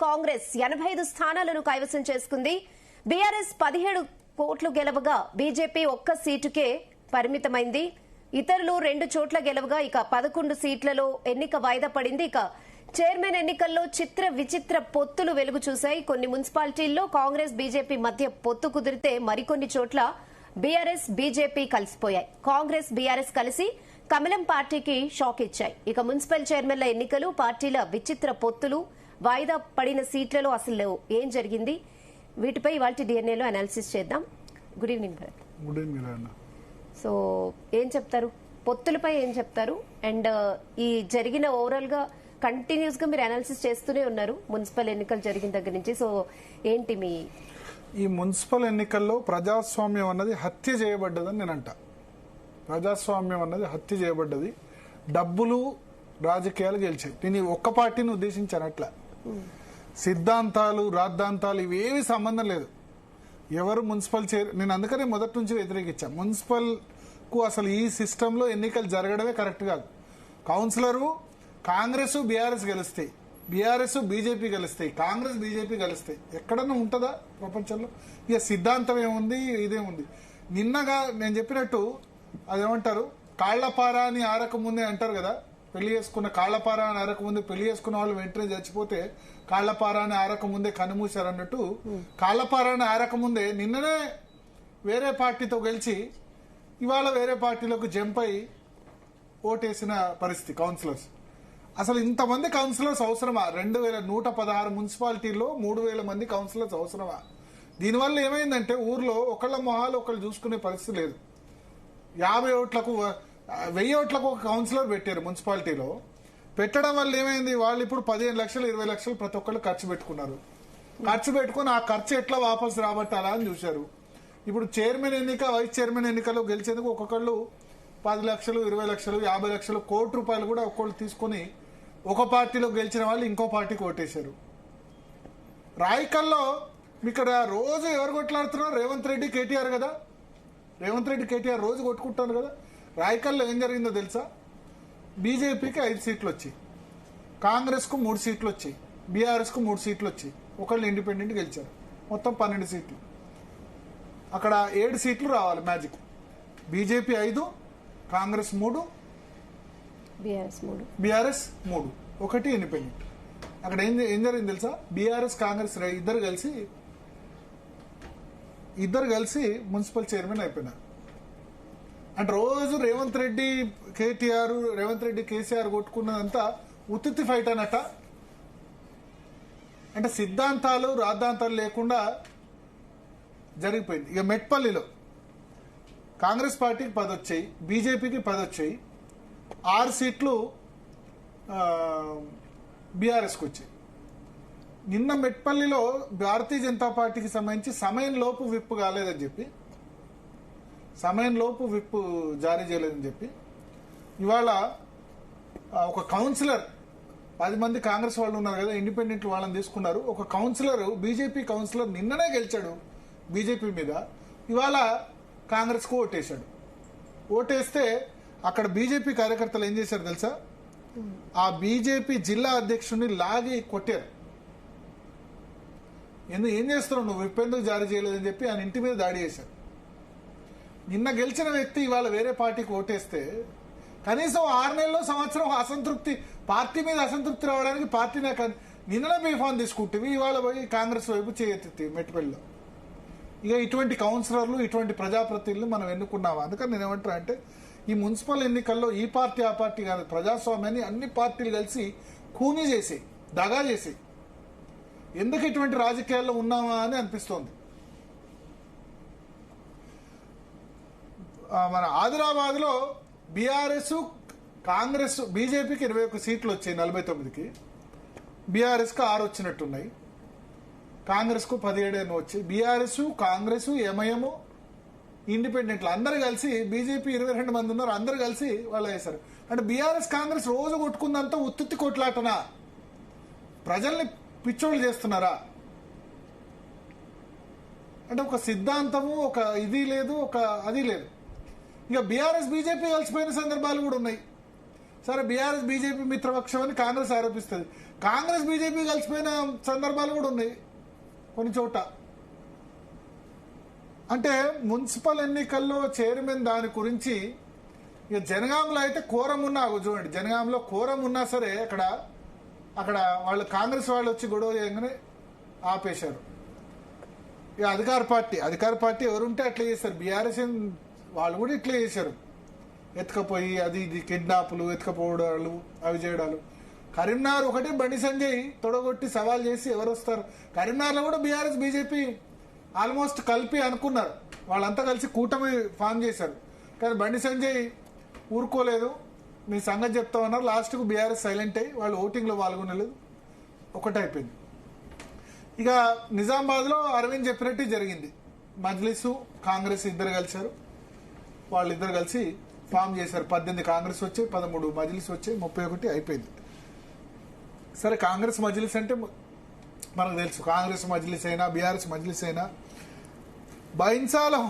కాంగ్రెస్ 85 స్థానాలను కైవసం చేసుకుంది. బీఆర్ఎస్ 17 కోట్లు గెలవగా బీజేపీ ఒక్క సీటుకే పరిమితమైంది. ఇతరులు 2 చోట్ల గెలవగా ఇక 11 సీట్లలో ఎన్నిక వాయిదా పడింది. ఇక చైర్మన్ ఎన్నికల్లో చిత్ర విచిత్ర పొత్తులు వెలుగు చూశాయి. కొన్ని మున్సిపాలిటీల్లో కాంగ్రెస్ బీజేపీ మధ్య పొత్తు కుదిరితే మరికొన్ని చోట్ల బీఆర్ఎస్ బీజేపీ కలిసిపోయాయి. కాంగ్రెస్ బీఆర్ఎస్ కలిసి కమలం పార్టీకి షాక్ ఇచ్చాయి. ఇక మున్సిపల్ చైర్మన్ల ఎన్నికలు, పార్టీల విచిత్ర పొత్తులు, వాయిదా పడిన సీట్లలో అసలు ఏం జరిగింది, వీటిపై ఇవాళ డిఎన్ఏలో అనాలిసిస్ చేద్దాం. Good evening Bharat. Good evening అన్న. సో ఏం చెప్తారు, పొత్తులపై ఏం చెప్తారు? అండ్ ఈ జరిగిన ఓవరాల్ గా కంటిన్యూస్ గా మీరు అనాలిసిస్ చేస్తూనే ఉన్నారు మున్సిపల్ ఎన్నికలు జరిగిన దగ్గర నుంచి. సో ఏంటి మీ ఈ మున్సిపల్ ఎన్నికల్లో ప్రజాస్వామ్యం అన్నది హత్య చేయబడ్డదని నేను అంట. ప్రజాస్వామ్యం అన్నది హత్య చేయబడ్డది. డబ్బులు రాజకీయాలు గెలిచాయి. నేను ఒక్క పార్టీని ఉద్దేశించాను అట్లా. సిద్ధాంతాలు రాద్ధాంతాలు ఇవేవి సంబంధం లేదు. ఎవరు మున్సిపల్ నేను అందుకనే మొదటి నుంచి వ్యతిరేకించాను. మున్సిపల్ కు అసలు ఈ సిస్టంలో ఎన్నికలు జరగడమే కరెక్ట్ కాదు. కౌన్సిలరు కాంగ్రెస్ బీఆర్ఎస్ గెలుస్తాయి, బీఆర్ఎస్ బీజేపీ గెలుస్తాయి, కాంగ్రెస్ బీజేపీ గెలుస్తాయి. ఎక్కడన్నా ఉంటుందా ప్రపంచంలో? ఇక సిద్ధాంతం ఏముంది, ఇదేముంది. నిన్నగా నేను చెప్పినట్టు అదేమంటారు, కాళ్లపార అని ఆరక ముందే అంటారు కదా, పెళ్లి చేసుకున్న కాళ్లపార అని ఆరక ముందే పెళ్లి చేసుకున్న వాళ్ళు వెంటనే చచ్చిపోతే కాళ్లపార అని ఆరక ముందే కనుమూశారు అన్నట్టు, కాళ్లపార అని ఆరక ముందే నిన్ననే వేరే పార్టీతో గెలిచి ఇవాళ వేరే పార్టీలోకి జంప్ అయి ఓటేసిన పరిస్థితి కౌన్సిలర్స్. అసలు ఇంతమంది కౌన్సిలర్స్ అవసరమా? 2116 మున్సిపాలిటీల్లో 3000 మంది కౌన్సిలర్స్ అవసరమా? దీనివల్ల ఏమైందంటే ఊర్లో ఒకళ్ళ మొహాలు ఒకళ్ళు చూసుకునే పరిస్థితి లేదు. 50 ఓట్లకు 1000 ఓట్లకు ఒక కౌన్సిలర్ పెట్టారు మున్సిపాలిటీలో. పెట్టడం వల్ల ఏమైంది, వాళ్ళు ఇప్పుడు 15 లక్షలు 20 లక్షలు ప్రతి ఒక్కళ్ళు ఖర్చు పెట్టుకున్నారు. ఖర్చు పెట్టుకుని ఆ ఖర్చు ఎట్లా వాపసు రాబట్టాలా అని చూశారు. ఇప్పుడు చైర్మన్ ఎన్నిక, వైస్ చైర్మన్ ఎన్నికలో గెలిచేందుకు ఒక్కొక్కళ్ళు 10 లక్షలు 20 లక్షలు 50 లక్షలు కోటి రూపాయలు కూడా ఒక్కొక్కళ్ళు తీసుకుని ఒక పార్టీలో గెలిచిన వాళ్ళు ఇంకో పార్టీకి ఓటేశారు. రాయకల్లో ఇక్కడ రోజు ఎవరు కొట్లాడుతున్నారు? రేవంత్ రెడ్డి కేటీఆర్ కదా. రేవంత్ రెడ్డి కేటీఆర్ రోజు కొట్టుకుంటారు కదా. రాయకల్లో ఏం జరిగిందో తెలుసా? బీజేపీకి 5 సీట్లు వచ్చాయి, కాంగ్రెస్ కు 3 సీట్లు వచ్చాయి, బీఆర్ఎస్ కు 3 సీట్లు వచ్చాయి, ఒకళ్ళు ఇండిపెండెంట్ గెలిచారు. మొత్తం 12 సీట్లు. అక్కడ 7 సీట్లు రావాలి మ్యాజిక్. బీజేపీ 5, కాంగ్రెస్ 3, బీఆర్ఎస్ 3, ఒకటి ఇండిపెండెంట్. అక్కడ ఏం జరిగింది తెలుసా? బీఆర్ఎస్ కాంగ్రెస్ ఇద్దరు కలిసి మున్సిపల్ చైర్మన్ అయిపోయినారు. అంటే రోజు రేవంత్ రెడ్డి కేసీఆర్ కొట్టుకున్నదంతా ఉత్తి ఫైట్ అన్నట్ట. అంటే సిద్ధాంతాలు రాద్ధాంతాలు లేకుండా జరిగిపోయింది. ఇక మెట్పల్లిలో కాంగ్రెస్ పార్టీకి 10 వచ్చాయి, బీజేపీకి 10 వచ్చాయి, 6 సీట్లు బీఆర్ఎస్కి వచ్చాయి. నిన్న మెట్పల్లిలో భారతీయ జనతా పార్టీకి సంబంధించి సమయంలోపు విప్పు కాలేదని చెప్పి, సమయంలోపు విప్పు జారీ చేయలేదని చెప్పి ఇవాళ ఒక కౌన్సిలర్, 10 మంది కాంగ్రెస్ వాళ్ళు ఉన్నారు కదా, ఇండిపెండెంట్ వాళ్ళని తీసుకున్నారు. ఒక కౌన్సిలర్, బీజేపీ కౌన్సిలర్ నిన్ననే గెలిచాడు బీజేపీ మీద. ఇవాళ కాంగ్రెస్ కు ఓటేశాడు. ఓటేస్తే అక్కడ బీజేపీ కార్యకర్తలు ఏం చేశారు తెలుసా? ఆ బీజేపీ జిల్లా అధ్యక్షుడిని లాగి కొట్టారు. ఏం చేస్తున్నావు నువ్వు, విప్పెందుకు జారీ చేయలేదని చెప్పి ఆయన ఇంటి మీద దాడి చేశారు. నిన్న గెలిచిన వ్యక్తి ఇవాళ వేరే పార్టీకి ఓటేస్తే కనీసం 6 నెలల్లో సంవత్సరం అసంతృప్తి, పార్టీ మీద అసంతృప్తి రావడానికి పార్టీ నిన్ననే బీఫాన్ తీసుకుంటేవి, ఇవాళ పోయి కాంగ్రెస్ వైపు చేయెత్తి మెట్టిపల్లిలో. ఇక ఇటువంటి కౌన్సిలర్లు, ఇటువంటి ప్రజాప్రతినిధులు మనం ఎన్నుకున్నావా? అందుకని నేను ఏమంటున్నా అంటే, ఈ మున్సిపల్ ఎన్నికల్లో ఈ పార్టీ ఆ పార్టీ కాదు, ప్రజాస్వామ్యాన్ని అన్ని పార్టీలు కలిసి కూనీ చేసి దగా చేసి ఎందుకు ఇటువంటి రాజకీయాల్లో ఉన్నామా అని అనిపిస్తోంది. మన ఆదిలాబాద్ లో బీఆర్ఎస్ కాంగ్రెస్ బీజేపీకి 21 సీట్లు వచ్చాయి 49కి, బీఆర్ఎస్ కు 6 వచ్చినట్టున్నాయి, కాంగ్రెస్ కు 17 వచ్చాయి. బీఆర్ఎస్, కాంగ్రెస్, ఎంఐఎం, ఇండిపెండెంట్లు అందరు కలిసి, బీజేపీ 22 మంది ఉన్నారు, అందరు కలిసి వాళ్ళు వేశారు. అంటే బీఆర్ఎస్ కాంగ్రెస్ రోజు కొట్టుకుందంతా ఉత్తుత్తి కొట్లాటనా? ప్రజల్ని పిచ్చోళ్ళు చేస్తున్నారా? అంటే ఒక సిద్ధాంతము, ఒక ఇది లేదు, ఒక అది లేదు. ఇక బీఆర్ఎస్ బీజేపీ కలిసిపోయిన సందర్భాలు కూడా ఉన్నాయి. సరే, బీఆర్ఎస్ బీజేపీ మిత్రపక్షం అని కాంగ్రెస్ ఆరోపిస్తుంది. కాంగ్రెస్ బీజేపీ కలిసిపోయిన సందర్భాలు కూడా ఉన్నాయి కొన్ని చోట. అంటే మున్సిపల్ ఎన్నికల్లో చైర్మన్ దాని గురించి ఇక జనగాంలో అయితే కోరం ఉన్నా చూడండి, జనగాంలో కోరం ఉన్నా సరే అక్కడ వాళ్ళు కాంగ్రెస్ వాళ్ళు వచ్చి గొడవ చేయగానే ఆపేశారు. ఇక అధికార పార్టీ ఎవరుంటే అట్లా చేస్తారు. బీఆర్ఎస్ వాళ్ళు కూడా ఇట్లా చేశారు, ఎత్తుకపోయి అది ఇది కిడ్నాపులు, ఎత్తుకపోవడాలు, అవి చేయడాలు. కరీంనగర్ ఒకటి బండి సంజయ్ తొడగొట్టి సవాల్ చేసి ఎవరు వస్తారు. కరీంనగర్లో కూడా బీఆర్ఎస్ బీజేపీ ఆల్మోస్ట్ కలిపి అనుకున్నారు, వాళ్ళంతా కలిసి కూటమి ఫామ్ చేశారు. కానీ బండి సంజయ్ ఊరుకోలేదు, మీ సంగతి చెప్తామన్నారు. లాస్ట్కు బీఆర్ఎస్ సైలెంట్ అయ్యి వాళ్ళు ఓటింగ్లో పాల్గొనలేదు, ఒకటైపోయింది. ఇక నిజామాబాద్లో అరవింద్ చెప్పినట్టు జరిగింది. మజ్లిసు కాంగ్రెస్ ఇద్దరు కలిశారు, వాళ్ళిద్దరు కలిసి ఫామ్ చేశారు. 18 కాంగ్రెస్ వచ్చాయి, 13 మజ్లిస్ వచ్చాయి, 31 అయిపోయింది. సరే, కాంగ్రెస్ మజ్లిస్ అంటే మనకు తెలుసు, కాంగ్రెస్ మజ్లిస్ అయినా బీఆర్ఎస్ మజ్లిస్ అయినా బైన్సాలో